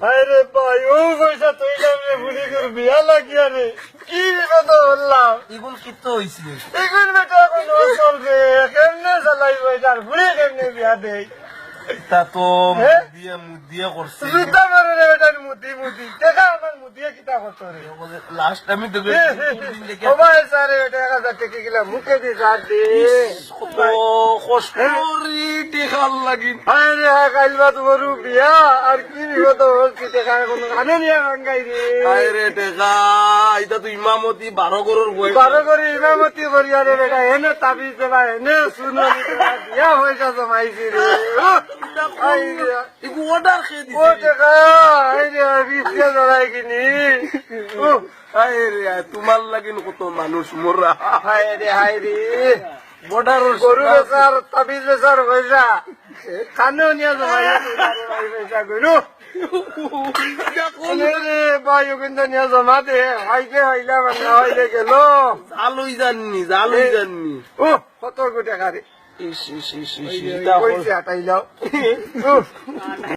আরে ভাই ও পয়সা তুই কেমনে ভুলি করে বিয়া লাগিয়া রে কি বিপদ হলাম এগুলো কি তো হয়েছিল এখন বেটা এখন ও চলবে কেমনে চালাইব এটার ভুলি কেমনে বিয়া দেয় তা তো হ্যাঁ? দিয়ে করছে জুতা মারে রে বেটার মুদি দেখা আমার মুদিয়ে কিতা করতো রে লাস্ট আমি তো ও ভাই স্যার এটা 1000 টাকা গিলা মুখে দিয়ে কাট দে কত কষ্ট করি দেখাল লাগিন আরে কাল বাদ বড় বিয়া আর কি বিপদ হচ্ছে দেখা কোনো কানে নিয়ে ভাঙ্গাই রে আরে টেকা এটা তো ইমামতি 12 করোর বই 12 করে ইমামতি করিয়া রে বেটা এনে তাবিজ দেবা এনে শুনো বিয়া পয়সা জমাইছি রে এগু অর্ডার খেয়ে ও দিছি টাকা আইরে বিস্কে জড়াই কিনি আরে তোমার লাগিন কত মানুষ মোরা হায় রে বর্ডার গরু বেচার তাবিজ বেচার পয়সা কানেও নিয়ে জমাই পয়সা গরু রে ভাই কিন্তু নিয়ে জমা দে হাইকে হইলা মানে হইলে গেল জালুই জাননি ও কত টাকা রে ইস কইছে হাটাইলাও